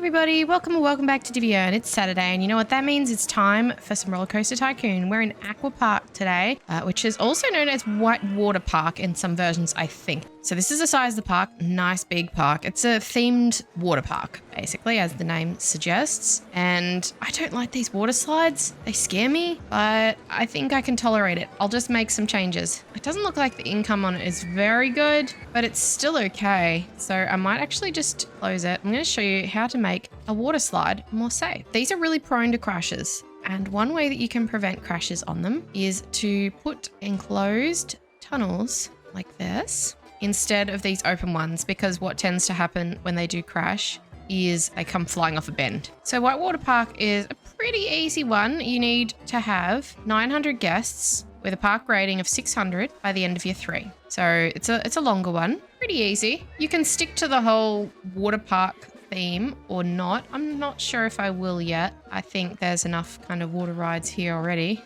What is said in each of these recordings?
everybody, welcome back to Divya, and it's Saturday, and you know what that means? It's time for some Rollercoaster Tycoon. We're in Aqua Park today, which is also known as White Water Park in some versions, I think. So this is the size of the park, nice big park. It's a themed water park, basically, as the name suggests. And I don't like these water slides. They scare me, but I think I can tolerate it. I'll just make some changes. It doesn't look like the income on it is very good, but it's still okay. So I might actually just close it. I'm going to show you how to make a water slide more safe. These are really prone to crashes. And one way that you can prevent crashes on them is to put enclosed tunnels like this instead of these open ones, because what tends to happen when they do crash is they come flying off a bend. So Whitewater Park is a pretty easy one. You need to have 900 guests with a park rating of 600 by the end of year 3. So it's a longer one, pretty easy. You can stick to the whole water park theme or not. I'm not sure if I will yet. I think there's enough kind of water rides here already.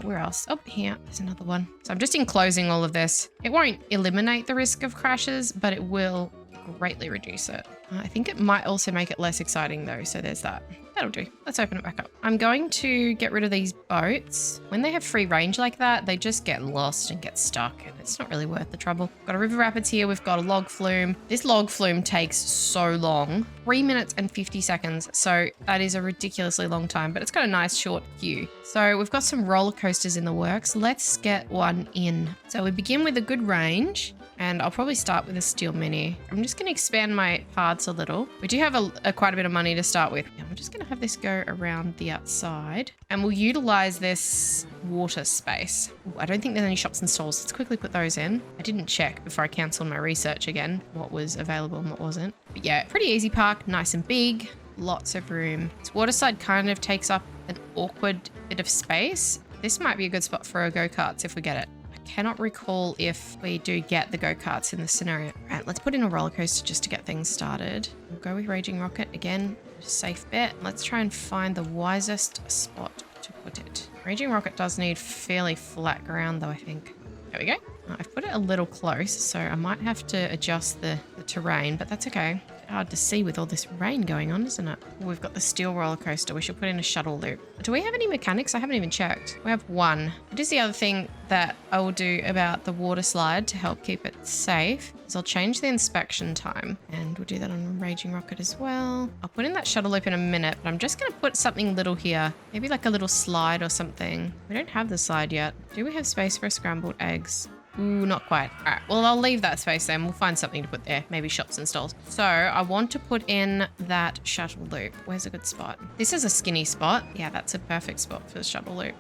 Where else? Oh, here, there's another one. So I'm just enclosing all of this. It won't eliminate the risk of crashes, but it will greatly reduce it. I think it might also make it less exciting though, so there's that. That'll do. Let's open it back up. I'm going to get rid of these boats. When they have free range like that, they just get lost and get stuck, and it's not really worth the trouble. Got a river rapids here. We've got a log flume. This log flume takes so long, 3 minutes and 50 seconds. So that is a ridiculously long time, but it's got a nice short queue. So we've got some roller coasters in the works. Let's get one in. So we begin with a good range. And I'll probably start with a steel mini. I'm just going to expand my paths a little. We do have quite a bit of money to start with. I'm just going to have this go around the outside, and we'll utilize this water space. Ooh, I don't think there's any shops and stalls. Let's quickly put those in. I didn't check before I canceled my research again, what was available and what wasn't. But yeah, pretty easy park, nice and big, lots of room. This water slide kind of takes up an awkward bit of space. This might be a good spot for our go-karts if we get it. Cannot recall if we do get the go-karts in this scenario. All right, let's put in a roller coaster just to get things started. We'll go with Raging Rocket again, safe bet. Let's try and find the wisest spot to put it. Raging Rocket does need fairly flat ground though, I think. There we go. I've put it a little close, so I might have to adjust the terrain, but that's okay. Hard to see with all this rain going on, isn't it? We've got the steel roller coaster. We should put in a shuttle loop. Do we have any mechanics? I haven't even checked. We have one. What is the other thing that I will do about the water slide to help keep it safe is I'll change the inspection time, and we'll do that on Raging Rocket as well. I'll put in that shuttle loop in a minute, but I'm just going to put something little here. Maybe like a little slide or something. We don't have the slide yet. Do we have space for scrambled eggs? Ooh, not quite. All right, well, I'll leave that space then. We'll find something to put there, maybe shops and stalls. So I want to put in that shuttle loop. Where's a good spot? This is a skinny spot. Yeah, that's a perfect spot for the shuttle loop.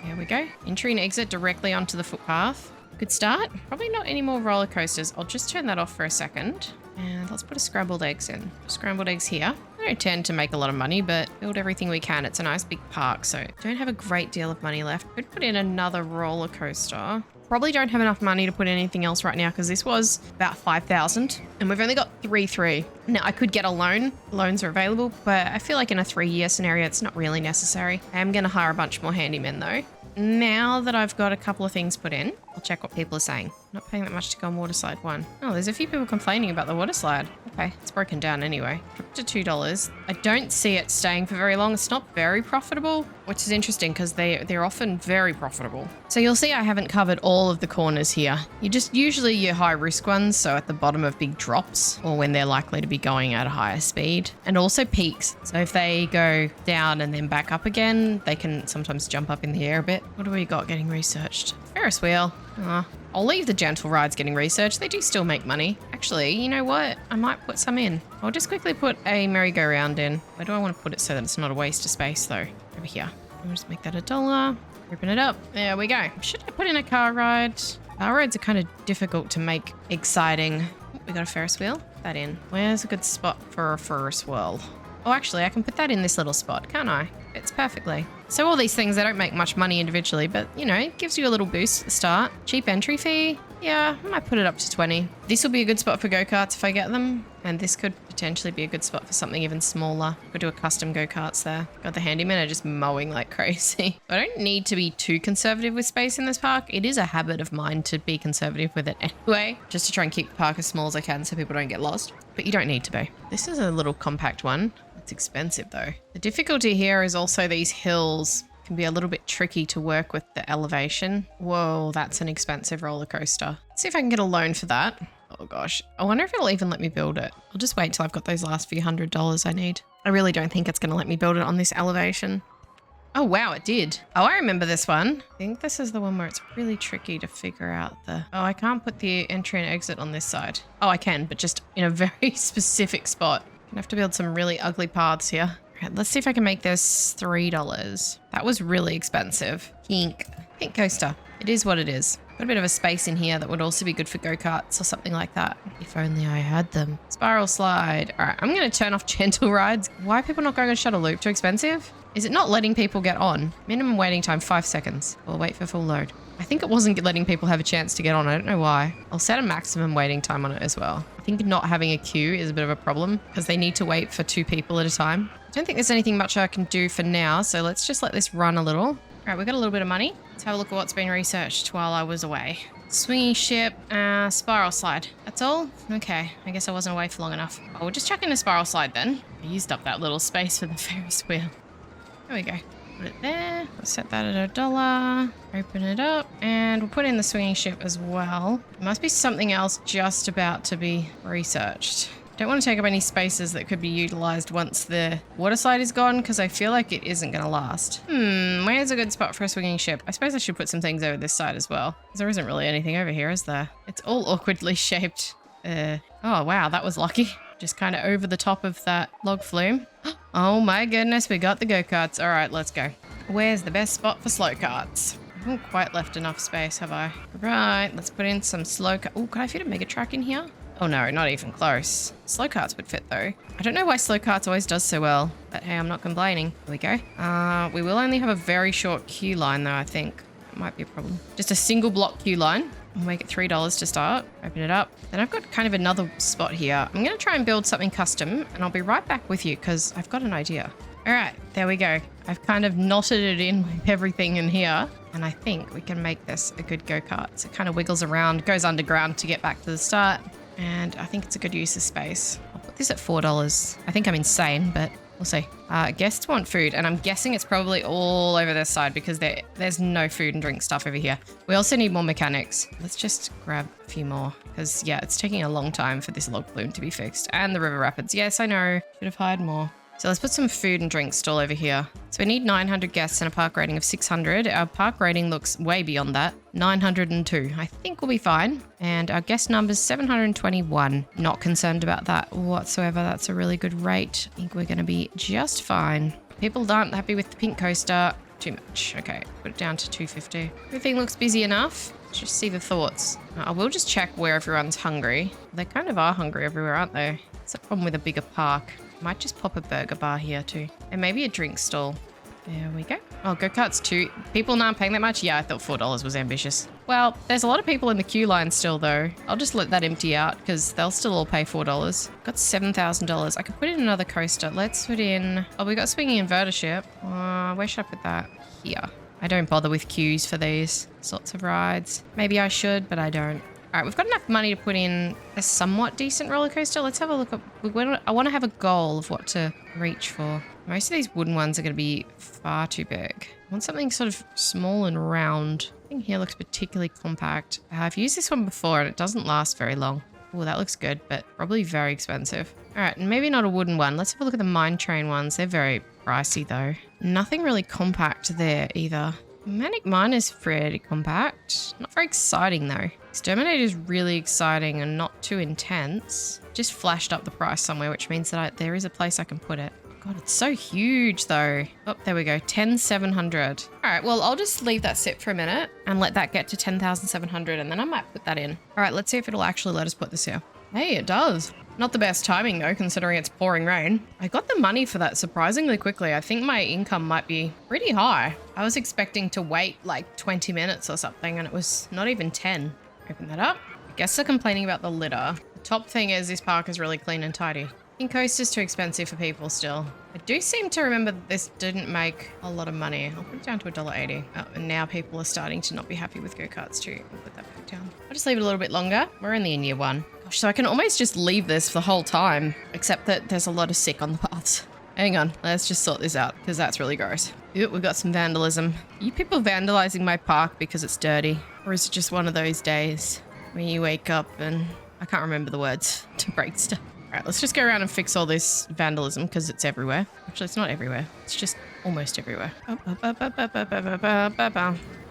There we go. Entry and exit directly onto the footpath. Good start. Probably not any more roller coasters. I'll just turn that off for a second. And let's put a scrambled eggs in. Scrambled eggs here. I don't tend to make a lot of money, but build everything we can. It's a nice big park, so don't have a great deal of money left. Could put in another roller coaster. Probably don't have enough money to put anything else right now because this was about 5,000 and we've only got 3. Now I could get a loan. Loans are available, but I feel like in a 3-year scenario, it's not really necessary. I am going to hire a bunch more handymen though. Now that I've got a couple of things put in, I'll check what people are saying. Not paying that much to go on water slide 1. Oh, there's a few people complaining about the water slide. Okay, it's broken down anyway. Up to $2. I don't see it staying for very long. It's not very profitable, which is interesting because they're often very profitable. So you'll see I haven't covered all of the corners here. Usually your high risk ones, so at the bottom of big drops or when they're likely to be going at a higher speed, and also peaks. So if they go down and then back up again, they can sometimes jump up in the air a bit. What do we got getting researched? Ferris wheel. I'll leave the gentle rides getting researched. They do still make money. Actually, you know what? I might put some in. I'll just quickly put a merry-go-round in. Where do I want to put it so that it's not a waste of space though? Over here. I'll just make that $1. Open it up. There we go. Should I put in a car ride? Car rides are kind of difficult to make exciting. We got a Ferris wheel. Put that in. Where's a good spot for a Ferris wheel? Oh, actually, I can put that in this little spot, can't I? Fits perfectly. So all these things, they don't make much money individually, but, you know, it gives you a little boost at the start. Cheap entry fee. Yeah, I might put it up to 20. This will be a good spot for go-karts if I get them. And this could potentially be a good spot for something even smaller. Could do a custom go-karts there. God, the handymen are just mowing like crazy. I don't need to be too conservative with space in this park. It is a habit of mine to be conservative with it anyway, just to try and keep the park as small as I can so people don't get lost. But you don't need to be. This is a little compact one. It's expensive though. The difficulty here is also these hills can be a little bit tricky to work with the elevation. Whoa, that's an expensive roller coaster. Let's see if I can get a loan for that. Oh gosh, I wonder if it'll even let me build it. I'll just wait till I've got those last few $100s I need. I really don't think it's going to let me build it on this elevation. Oh wow, it did. Oh, I remember this one. I think this is the one where it's really tricky to figure out the... Oh, I can't put the entry and exit on this side. Oh, I can, but just in a very specific spot. I'm gonna have to build some really ugly paths here. All right, let's see if I can make this $3. That was really expensive. Pink coaster. It is what it is. Got a bit of a space in here that would also be good for go-karts or something like that. If only I had them. Spiral slide. All right, I'm going to turn off gentle rides. Why are people not going on shuttle loop? Too expensive? Is it not letting people get on? Minimum waiting time, 5 seconds. We'll wait for full load. I think it wasn't letting people have a chance to get on. I don't know why. I'll set a maximum waiting time on it as well. I think not having a queue is a bit of a problem because they need to wait for 2 people at a time. I don't think there's anything much I can do for now, so let's just let this run a little. All right, we've got a little bit of money. Let's have a look at what's been researched while I was away. Swinging ship, spiral slide. That's all? Okay, I guess I wasn't away for long enough. Oh, we'll just chuck in a spiral slide then. I used up that little space for the Ferris wheel. There we go. Put it there. We'll set that at $1. Open it up. And we'll put in the swinging ship as well. There must be something else just about to be researched. Don't want to take up any spaces that could be utilized once the water slide is gone because I feel like it isn't going to last. Where's a good spot for a swinging ship? I suppose I should put some things over this side as well because there isn't really anything over here, is there? It's all awkwardly shaped. Oh, wow, that was lucky. Just kind of over the top of that log flume. Oh my goodness, we got the go-karts. All right, let's go. Where's the best spot for slow karts? I haven't quite left enough space, have I? Right, let's put in some slow karts. Oh, could I fit a mega track in here? Oh no, not even close. Slow karts would fit though. I don't know why slow karts always does so well, but hey, I'm not complaining. Here we go. We will only have a very short queue line though, I think. It might be a problem. Just a single block queue line. We'll make it $3 to start. Open it up. Then I've got kind of another spot here. I'm going to try and build something custom and I'll be right back with you because I've got an idea. All right, there we go. I've kind of knotted it in with everything in here. And I think we can make this a good go-kart. So it kind of wiggles around, goes underground to get back to the start. And I think it's a good use of space. I'll put this at $4. I think I'm insane, but we'll see. Guests want food, and I'm guessing it's probably all over this side because there's no food and drink stuff over here. We also need more mechanics. Let's just grab a few more because, yeah, it's taking a long time for this log flume to be fixed. And the river rapids. Yes, I know. Should have hired more. So let's put some food and drink stall over here. So we need 900 guests and a park rating of 600. Our park rating looks way beyond that. 902. I think we'll be fine. And our guest number's 721. Not concerned about that whatsoever. That's a really good rate. I think we're going to be just fine. People aren't happy with the pink coaster. Too much. Okay, put it down to 250. Everything looks busy enough. Let's just see the thoughts. I will just check where everyone's hungry. They kind of are hungry everywhere, aren't they? It's a problem with a bigger park. Might just pop a burger bar here too. And maybe a drink stall. There we go. Oh, go-karts too. People aren't paying that much? Yeah, I thought $4 was ambitious. Well, there's a lot of people in the queue line still though. I'll just let that empty out because they'll still all pay $4. Got $7,000. I could put in another coaster. Let's put in... Oh, we got swinging inverter ship. Where should I put that? Here. I don't bother with queues for these sorts of rides. Maybe I should, but I don't. All right, we've got enough money to put in a somewhat decent roller coaster. Let's have a look at... I want to have a goal of what to reach for. Most of these wooden ones are going to be far too big. I want something sort of small and round. I think here looks particularly compact. I've used this one before and it doesn't last very long. Oh, that looks good, but probably very expensive. All right, and maybe not a wooden one. Let's have a look at the mine train ones. They're very pricey though. Nothing really compact there either. Manic Mine is pretty compact. Not very exciting though. Exterminate is really exciting and not too intense. Just flashed up the price somewhere, which means that there is a place I can put it. God, it's so huge though. Oh, there we go. 10,700. All right, well, I'll just leave that sit for a minute and let that get to 10,700 and then I might put that in. All right, let's see if it'll actually let us put this here. Hey, it does. Not the best timing though, considering it's pouring rain. I got the money for that surprisingly quickly. I think my income might be pretty high. I was expecting to wait like 20 minutes or something and it was not even 10. Open that up. I guess they're complaining about the litter. The top thing is this park is really clean and tidy. think coaster's too expensive for people still. I do seem to remember that this didn't make a lot of money. I'll put it down to $1.80. Oh, and now people are starting to not be happy with go-karts too. I'll put that back down. I'll just leave it a little bit longer. We're only in year 1. Gosh, so I can almost just leave this for the whole time, except that there's a lot of sick on the paths. Hang on, let's just sort this out because that's really gross. Ooh, we've got some vandalism. Are you people vandalizing my park because it's dirty? Or is it just one of those days when you wake up and I can't remember the words to break stuff? All right, let's just go around and fix all this vandalism because it's everywhere. Actually, it's not everywhere. It's just almost everywhere.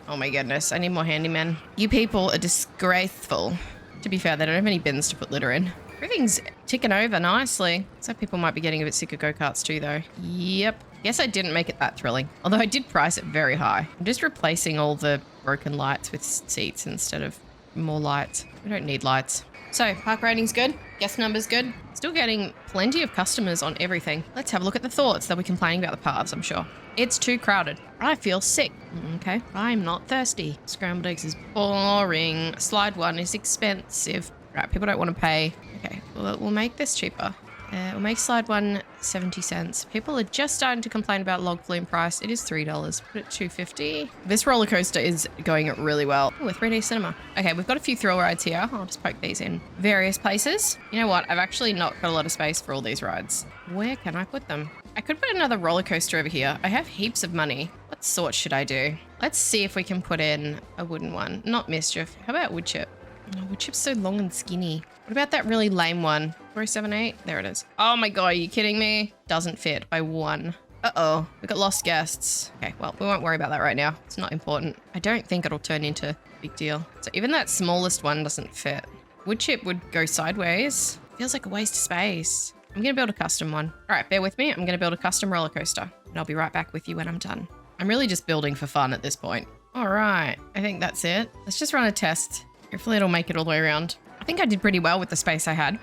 Oh my goodness, I need more handymen. You people are disgraceful. To be fair, they don't have any bins to put litter in. Everything's ticking over nicely. So people might be getting a bit sick of go-karts too, though. Yep. Guess I didn't make it that thrilling. Although I did price it very high. I'm just replacing all the broken lights with seats instead of more lights. We don't need lights. So, park rating's good. Guest number's good. Still getting plenty of customers on everything. Let's have a look at the thoughts. They'll be complaining about the paths, I'm sure. It's too crowded. I feel sick. Okay, I'm not thirsty. Scrambled eggs is boring. Slide 1 is expensive. Right, people don't want to pay. Okay, well, we'll make this cheaper. We'll make slide 1 70 cents. People are just starting to complain about log flume price. It is $3. Put it $2.50. This roller coaster is going really well. Oh, a 3D cinema. Okay, we've got a few thrill rides here. I'll just poke these in various places. You know what? I've actually not got a lot of space for all these rides. Where can I put them? I could put another roller coaster over here. I have heaps of money. What sort should I do? Let's see if we can put in a wooden one. Not Mischief. How about wood chip? Oh, wood chip's so long and skinny. What about that really lame one? 478? There it is. Oh my god, are you kidding me? Doesn't fit by 1. Uh-oh, we got lost guests. Okay, well, we won't worry about that right now. It's not important. I don't think it'll turn into a big deal. So even that smallest one doesn't fit. Wood chip would go sideways. Feels like a waste of space. I'm gonna build a custom one. All right, bear with me. I'm gonna build a custom roller coaster and I'll be right back with you when I'm done. I'm really just building for fun at this point. All right, I think that's it. Let's just run a test. Hopefully it'll make it all the way around. I think I did pretty well with the space I had.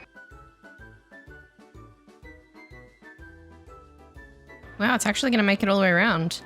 Wow, it's actually gonna make it all the way around.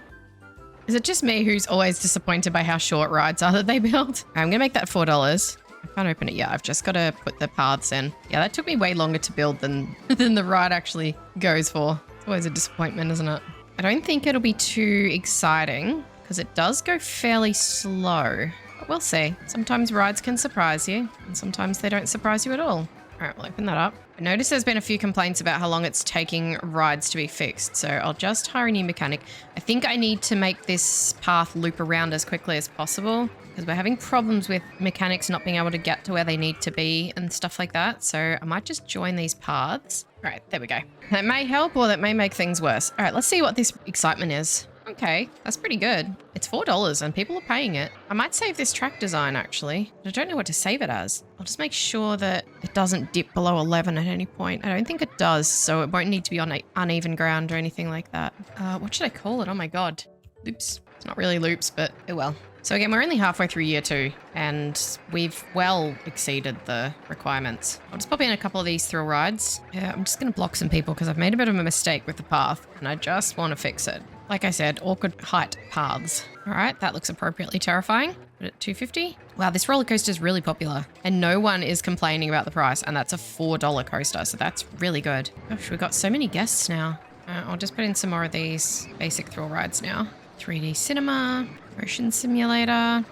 Is it just me who's always disappointed by how short rides are that they build? I'm gonna make that $4. I can't open it yet. I've just got to put the paths in. Yeah, that took me way longer to build than the ride actually goes for. It's always a disappointment, isn't it? I don't think it'll be too exciting because it does go fairly slow. But we'll see. Sometimes rides can surprise you and sometimes they don't surprise you at all. All right, we'll open that up. I noticed there's been a few complaints about how long it's taking rides to be fixed, so I'll just hire a new mechanic. I think I need to make this path loop around as quickly as possible because we're having problems with mechanics not being able to get to where they need to be and stuff like that. So I might just join these paths. All right, there we go. That may help or that may make things worse. All right, let's see what this excitement is. Okay, that's pretty good. It's $4 and people are paying it. I might save this track design actually, but I don't know what to save it as. I'll just make sure that it doesn't dip below 11 at any point. I don't think it does, so it won't need to be on uneven ground or anything like that. What should I call it? Oh my god. Loops. It's not really loops, but oh well. So again, we're only halfway through year 2 and we've well exceeded the requirements. I'll just pop in a couple of these thrill rides. Yeah, I'm just going to block some people because I've made a bit of a mistake with the path and I just want to fix it. Like I said, awkward height paths. All right, that looks appropriately terrifying. Put it at $2.50. Wow, this roller coaster is really popular and no one is complaining about the price and that's a $4 coaster, so that's really good. Gosh, we've got so many guests now. I'll just put in some more of these basic thrill rides now. 3D cinema, motion simulator,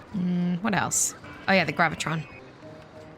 what else? Oh yeah, the Gravitron.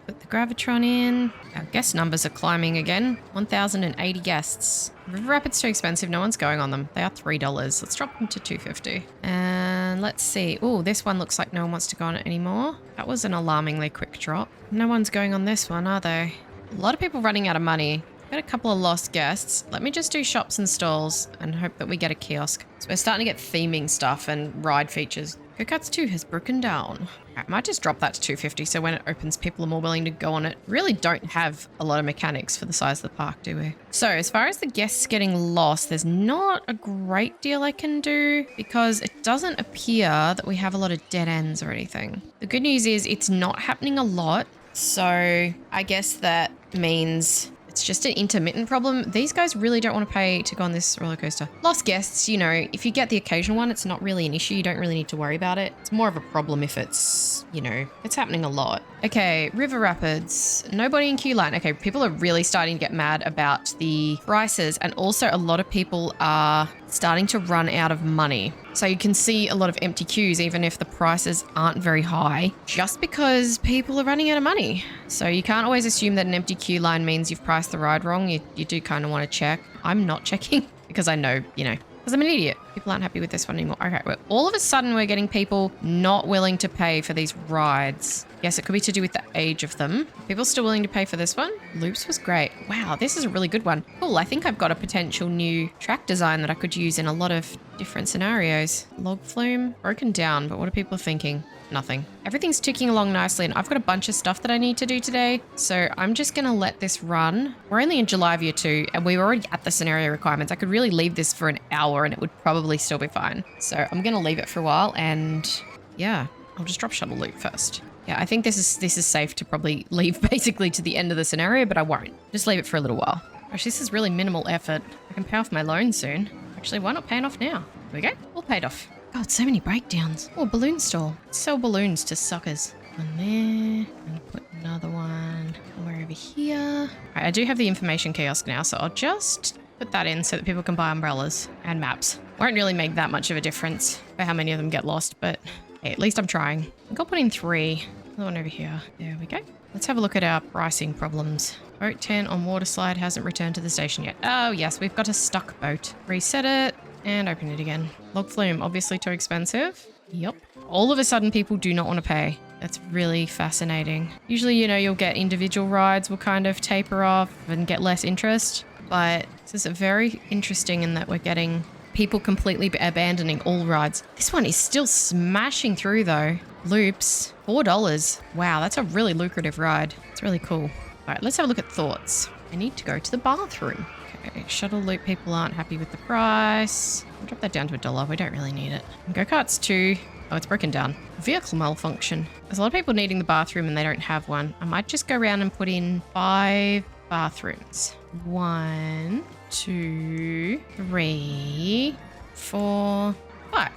Put the Gravitron in. Our guest numbers are climbing again. 1,080 guests. River Rapids too expensive, no one's going on them. They are $3. Let's drop them to $2.50. And let's see. Oh, this one looks like no one wants to go on it anymore. That was an alarmingly quick drop. No one's going on this one, are they? A lot of people running out of money. Got a couple of lost guests. Let me just do shops and stalls and hope that we get a kiosk. So we're starting to get theming stuff and ride features. Go-Karts 2 has broken down. I might just drop that to $2.50 so when it opens people are more willing to go on it. Really don't have a lot of mechanics for the size of the park, do we? So as far as the guests getting lost, there's not a great deal I can do because it doesn't appear that we have a lot of dead ends or anything. The good news is it's not happening a lot. So I guess that means It's just an intermittent problem. These guys really don't want to pay to go on this roller coaster. Lost guests, you know, if you get the occasional one, it's not really an issue. You don't really need to worry about it. It's more of a problem if it's, you know, it's happening a lot. Okay, River Rapids. Nobody in queue line. Okay, people are really starting to get mad about the prices, and also a lot of people are starting to run out of money. So you can see a lot of empty queues even if the prices aren't very high, just because people are running out of money. So you can't always assume that an empty queue line means you've priced the ride wrong. You do kind of want to check. I'm not checking because I know, you know, because I'm an idiot. People aren't happy with this one anymore. Okay, well, all of a sudden we're getting people not willing to pay for these rides. Yes, it could be to do with the age of them. People still willing to pay for this one? Loops was great. Wow, this is a really good one. Cool, I think I've got a potential new track design that I could use in a lot of different scenarios. Log flume, broken down, but what are people thinking? Nothing. Everything's ticking along nicely, and I've got a bunch of stuff that I need to do today, so I'm just gonna let this run. We're only in July of year 2, and we were already at the scenario requirements. I could really leave this for an hour and it would probably still be fine. So I'm gonna leave it for a while, and yeah, I'll just drop shuttle loop first. Yeah, I think this is safe to probably leave basically to the end of the scenario, but I won't. Just leave it for a little while. Gosh, this is really minimal effort. I can pay off my loan soon. Actually, why not pay it off now? Here we go. All paid off. God, so many breakdowns. Oh, balloon stall. Sell balloons to suckers. One there. And put another one somewhere over here. All right, I do have the information kiosk now, so I'll just put that in so that people can buy umbrellas and maps. Won't really make that much of a difference for how many of them get lost, but hey, at least I'm trying. I think I'll put in 3. Another one over here. There we go. Let's have a look at our pricing problems. Boat 10 on water slide hasn't returned to the station yet. Oh yes, we've got a stuck boat. Reset it. And open it again. Log flume, obviously too expensive. Yep. All of a sudden, people do not want to pay. That's really fascinating. Usually, you know, you'll get individual rides will kind of taper off and get less interest. But this is very interesting in that we're getting people completely abandoning all rides. This one is still smashing through though. Loops, $4. Wow, that's a really lucrative ride. It's really cool. All right, let's have a look at thoughts. I need to go to the bathroom. Okay, shuttle loop people aren't happy with the price. I'll drop that down to $1. We don't really need it. Go-karts too. Oh, it's broken down. Vehicle malfunction. There's a lot of people needing the bathroom and they don't have one. I might just go around and put in 5 bathrooms. 1, 2, 3, 4, 5.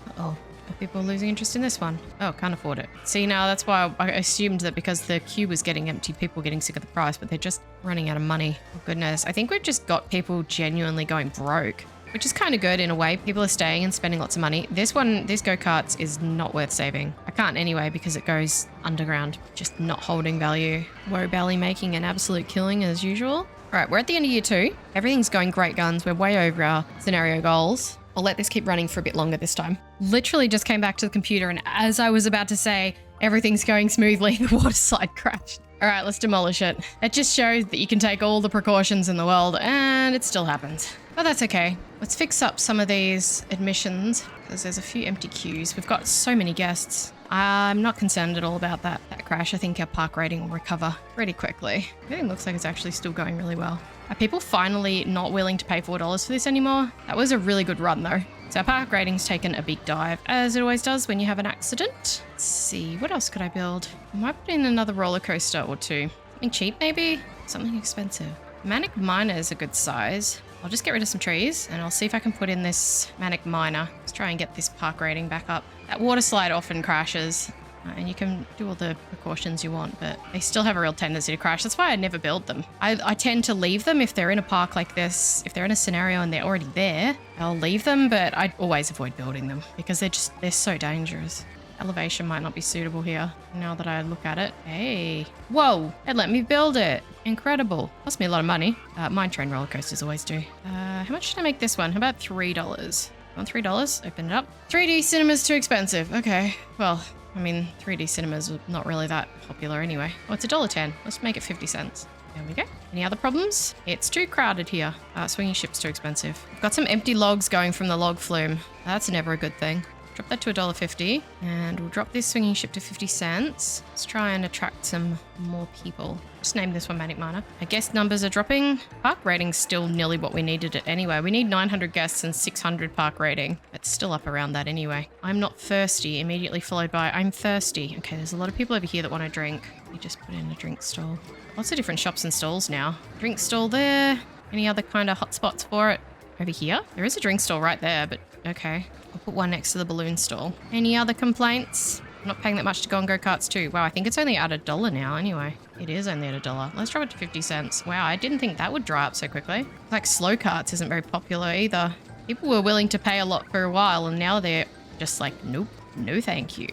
Uh-oh. Are people losing interest in this one? Oh, can't afford it. See, now that's why I assumed that because the queue was getting empty, people were getting sick of the price, but they're just running out of money. Oh, goodness. I think we've just got people genuinely going broke, which is kind of good in a way. People are staying and spending lots of money. This one, this go-karts is not worth saving. I can't anyway because it goes underground, just not holding value. Woe Belly making an absolute killing as usual. All right, we're at the end of year 2. Everything's going great guns. We're way over our scenario goals. I'll let this keep running for a bit longer this time. Literally just came back to the computer, and as I was about to say, everything's going smoothly, the water slide crashed. All right, let's demolish it. It just shows that you can take all the precautions in the world, and it still happens. But that's okay. Let's fix up some of these admissions, because there's a few empty queues. We've got so many guests. I'm not concerned at all about that crash. I think our park rating will recover pretty quickly. Everything looks like it's actually still going really well. Are people finally not willing to pay $4 for this anymore? That was a really good run though. So our park rating's taken a big dive, as it always does when you have an accident. Let's see, what else could I build? I might put in another roller coaster or 2. Something cheap maybe? Something expensive. Manic Miner is a good size. I'll just get rid of some trees and I'll see if I can put in this Manic Miner. Let's try and get this park rating back up. That water slide often crashes. And you can do all the precautions you want, but they still have a real tendency to crash. That's why I never build them. I tend to leave them if they're in a park like this. If they're in a scenario and they're already there, I'll leave them, but I always avoid building them because they're so dangerous. Elevation might not be suitable here now that I look at it. Hey, whoa, it let me build it. Incredible. Cost me a lot of money. Mine train roller coasters always do. How much should I make this one? How about $3? On $3, open it up. 3D cinema's too expensive. Okay, well, I mean, 3D cinemas are not really that popular anyway. Oh, it's $1.10. Let's make it 50 cents. There we go. Any other problems? It's too crowded here. Swinging ship's too expensive. I've got some empty logs going from the log flume. That's never a good thing. Drop that to $1.50, and we'll drop this swinging ship to 50 cents. Let's try and attract some more people. Just name this one Manic Miner. Our guest numbers are dropping. Park rating's still nearly what we needed it anyway. We need 900 guests and 600 park rating. It's still up around that anyway. I'm not thirsty, immediately followed by I'm thirsty. Okay, there's a lot of people over here that want to drink. Let me just put in a drink stall. Lots of different shops and stalls now. Drink stall there. Any other kind of hotspots for it? Over here? There is a drink stall right there, but okay. I'll put one next to the balloon stall. Any other complaints? I'm not paying that much to go on go-karts too. Wow, I think it's only at $1 now anyway. It is only at $1. Let's drop it to 50 cents. Wow, I didn't think that would dry up so quickly. Like slow carts isn't very popular either. People were willing to pay a lot for a while and now they're just like, nope, no thank you.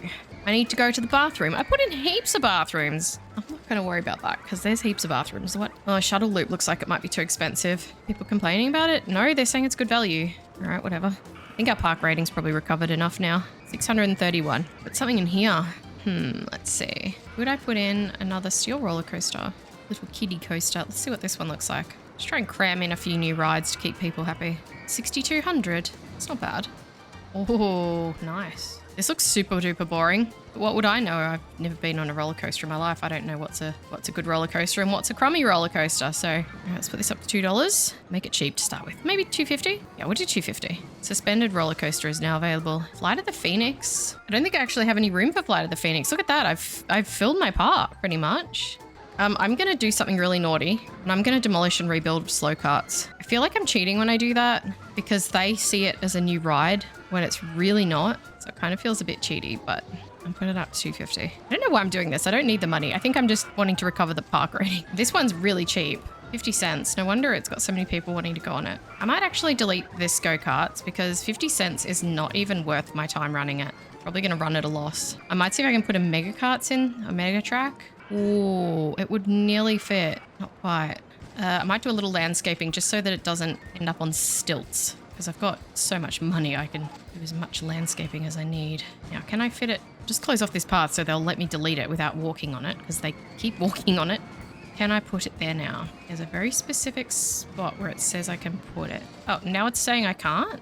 I need to go to the bathroom. I put in heaps of bathrooms. I'm not going to worry about that because there's heaps of bathrooms. What? Oh, shuttle loop looks like it might be too expensive. People complaining about it? No, they're saying it's good value. All right, whatever. I think our park rating's probably recovered enough now. 631. Put something in here. Let's see. Would I put in another steel roller coaster? Little kiddie coaster. Let's see what this one looks like. Let's try and cram in a few new rides to keep people happy. 6,200. It's not bad. Oh, nice. This looks super duper boring. But what would I know? I've never been on a roller coaster in my life. I don't know what's a good roller coaster and what's a crummy roller coaster. So let's put this up to $2. Make it cheap to start with. Maybe $2.50? Yeah, we'll do $2.50. Suspended roller coaster is now available. Flight of the Phoenix. I don't think I actually have any room for Flight of the Phoenix. Look at that. I've filled my park pretty much. I'm going to do something really naughty and I'm going to demolish and rebuild slow carts. I feel like I'm cheating when I do that because they see it as a new ride when it's really not. So it kind of feels a bit cheaty, but I'm putting it up to $2.50. I don't know why I'm doing this. I don't need the money. I think I'm just wanting to recover the park rating. This one's really cheap. 50 cents. No wonder it's got so many people wanting to go on it. I might actually delete this go-karts because 50 cents is not even worth my time running it. Probably going to run at a loss. I might see if I can put a mega carts in, a mega track. Ooh, it would nearly fit. Not quite. I might do a little landscaping just so that it doesn't end up on stilts because I've got so much money I can do as much landscaping as I need. Now, can I fit it? Just close off this path so they'll let me delete it without walking on it because they keep walking on it. Can I put it there now? There's a very specific spot where it says I can put it. Oh, now it's saying I can't?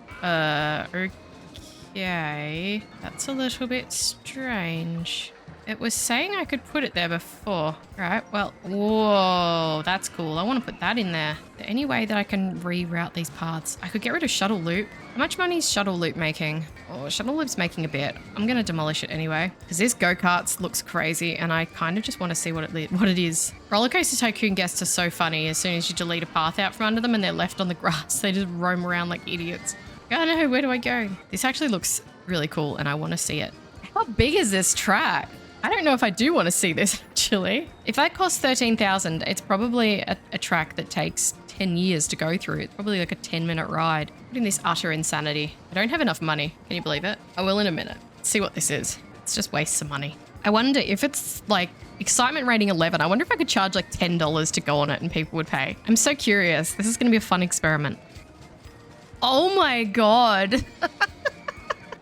Okay. That's a little bit strange. It was saying I could put it there before. Right, well, whoa, that's cool. I want to put that in there. Is there any way that I can reroute these paths? I could get rid of shuttle loop. How much money is shuttle loop making? Oh, shuttle loop's making a bit. I'm going to demolish it anyway because this go-karts looks crazy and I kind of just want to see what it is. Rollercoaster Tycoon guests are so funny. As soon as you delete a path out from under them and they're left on the grass, they just roam around like idiots. Oh no, where do I go? This actually looks really cool and I want to see it. How big is this track? I don't know if I do want to see this actually. If that costs 13,000, it's probably a track that takes 10 years to go through. It's probably like a 10-minute ride. Putting this utter insanity. I don't have enough money. Can you believe it? I will in a minute. Let's see what this is. Let's just waste some money. I wonder if it's like excitement rating 11. I wonder if I could charge like $10 to go on it and people would pay. I'm so curious. This is going to be a fun experiment. Oh my God.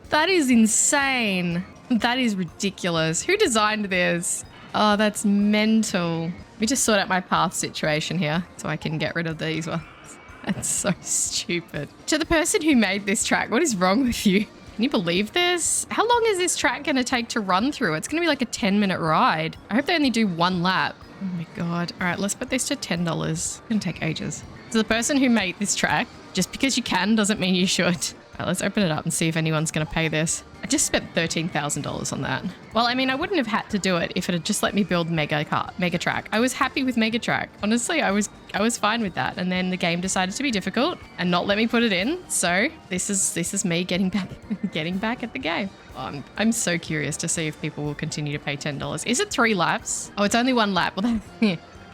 That is insane. That is ridiculous. Who designed this? Oh, that's mental. Let me just sort out my path situation here so I can get rid of these ones. That's so stupid. To the person who made this track, what is wrong with you? Can you believe this? How long is this track going to take to run through? It's going to be like a 10-minute ride. I hope they only do one lap. Oh my God. All right, let's put this to $10. It's going to take ages. To the person who made this track, just because you can doesn't mean you should. All right, let's open it up and see if anyone's going to pay this. I just spent $13,000 on that. Well, I mean, I wouldn't have had to do it if it had just let me build Mega Track. I was happy with Mega Track. Honestly, I was fine with that. And then the game decided to be difficult and not let me put it in. So this is me getting back at the game. I'm so curious to see if people will continue to pay $10. Is it 3 laps? Oh, it's only 1 lap. Well,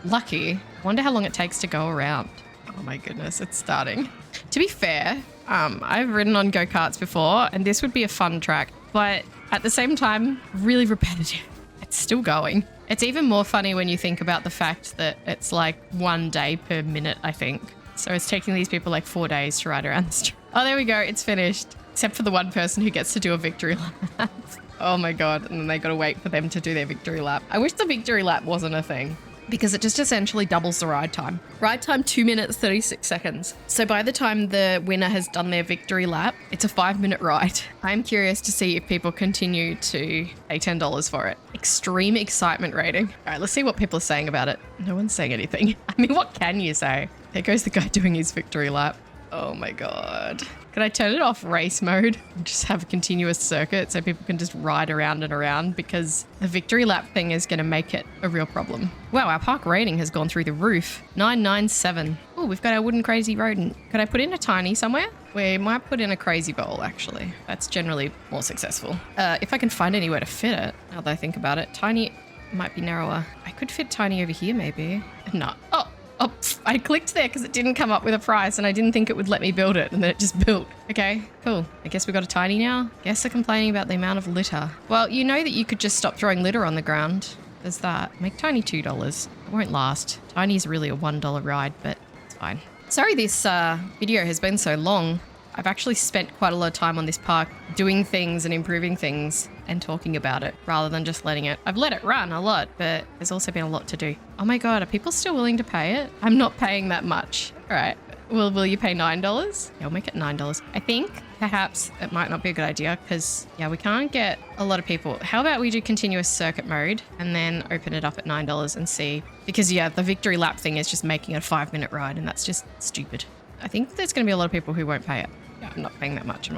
lucky. I wonder how long it takes to go around. Oh my goodness, it's starting. To be fair, I've ridden on go-karts before and this would be a fun track, but at the same time, really repetitive. It's still going. It's even more funny when you think about the fact that it's like 1 day per minute, I think. So it's taking these people like 4 days to ride around this track. Oh, there we go. It's finished. Except for the one person who gets to do a victory lap. Oh my God. And then they got to wait for them to do their victory lap. I wish the victory lap wasn't a thing, because it just essentially doubles the ride time. Ride time 2 minutes, 36 seconds. So by the time the winner has done their victory lap, it's a 5-minute ride. I'm curious to see if people continue to pay $10 for it. Extreme excitement rating. All right, let's see what people are saying about it. No one's saying anything. I mean, what can you say? There goes the guy doing his victory lap. Oh my God. Can I turn it off race mode and just have a continuous circuit so people can just ride around and around, because the victory lap thing is going to make it a real problem. Wow, our park rating has gone through the roof. 997. Oh, we've got our wooden crazy rodent. Could I put in a tiny somewhere? We might put in a crazy bowl, actually. That's generally more successful. If I can find anywhere to fit it, now that I think about it. Tiny might be narrower. I could fit tiny over here, maybe. No. Oh, I clicked there because it didn't come up with a price and I didn't think it would let me build it, and then it just built. Okay, cool. I guess we got a tiny now. Guess they're complaining about the amount of litter. Well, you know that you could just stop throwing litter on the ground. There's that. Make tiny $2. It won't last. Tiny is really a $1 ride, but it's fine. Sorry this video has been so long. I've actually spent quite a lot of time on this park doing things and improving things and talking about it rather than just letting it. I've let it run a lot, but there's also been a lot to do. Oh my God, are people still willing to pay it? I'm not paying that much. All right. Will you pay $9? Yeah, I'll make it $9. I think perhaps it might not be a good idea because, yeah, we can't get a lot of people. How about we do continuous circuit mode and then open it up at $9 and see? Because, yeah, the victory lap thing is just making it a 5-minute ride, and that's just stupid. I think there's going to be a lot of people who won't pay it. Yeah, I'm not paying that much.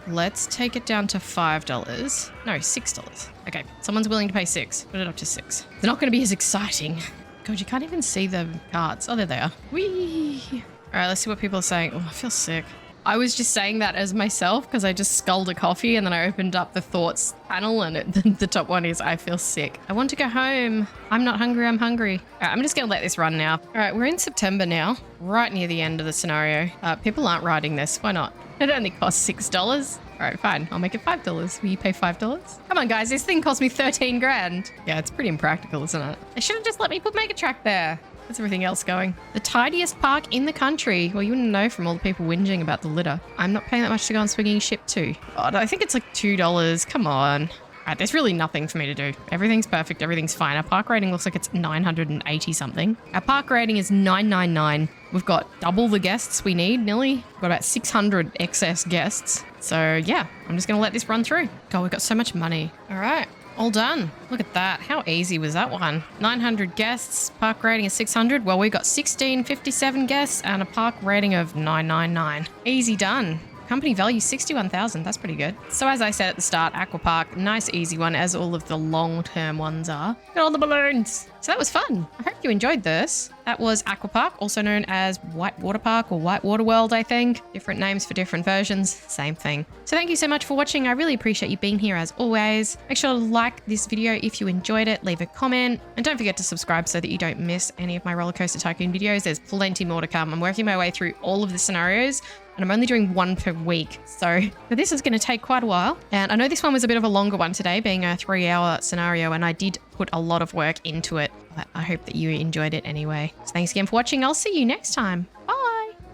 Let's take it down to $5. No, $6. Okay, someone's willing to pay $6. Put it up to $6. They're not going to be as exciting. God, you can't even see the cards. Oh, there they are. Whee! All right, let's see what people are saying. Oh, I feel sick. I was just saying that as myself because I just sculled a coffee and then I opened up the thoughts panel and the top one is I feel sick. I want to go home. I'm not hungry. I'm hungry. All right, I'm just going to let this run now. All right, we're in September now, right near the end of the scenario. People aren't riding this. Why not? It only costs $6. All right, fine. I'll make it $5. Will you pay $5? Come on, guys. This thing cost me 13 grand. Yeah, it's pretty impractical, isn't it? They should have just let me put Mega Track there. How's everything else going? The tidiest park in the country. Well, you wouldn't know from all the people whinging about the litter. I'm not paying that much to go on Swinging Ship too. God, I think it's like $2. Come on. All right, there's really nothing for me to do. Everything's perfect. Everything's fine. Our park rating looks like it's 980 something. Our park rating is 999. We've got double the guests we need, nearly. We've got about 600 excess guests. So yeah, I'm just going to let this run through. God, we've got so much money. All right. All done. Look at that. How easy was that one? 900 guests, park rating is 600. Well, we got 1657 guests and a park rating of 999. Easy done. Company value 61,000. That's pretty good. So as I said at the start, Aqua Park, nice easy one, as all of the long-term ones are. Got all the balloons. So that was fun. I hope you enjoyed this. That was Aqua Park, also known as White Water Park or White Water World, I think. Different names for different versions, same thing. So thank you so much for watching. I really appreciate you being here as always. Make sure to like this video if you enjoyed it, leave a comment, and don't forget to subscribe so that you don't miss any of my Rollercoaster Tycoon videos. There's plenty more to come. I'm working my way through all of the scenarios, and I'm only doing one per week. So this is going to take quite a while. And I know this one was a bit of a longer one today, being a 3-hour scenario, and I did put a lot of work into it. But I hope that you enjoyed it anyway. So thanks again for watching. I'll see you next time. Bye.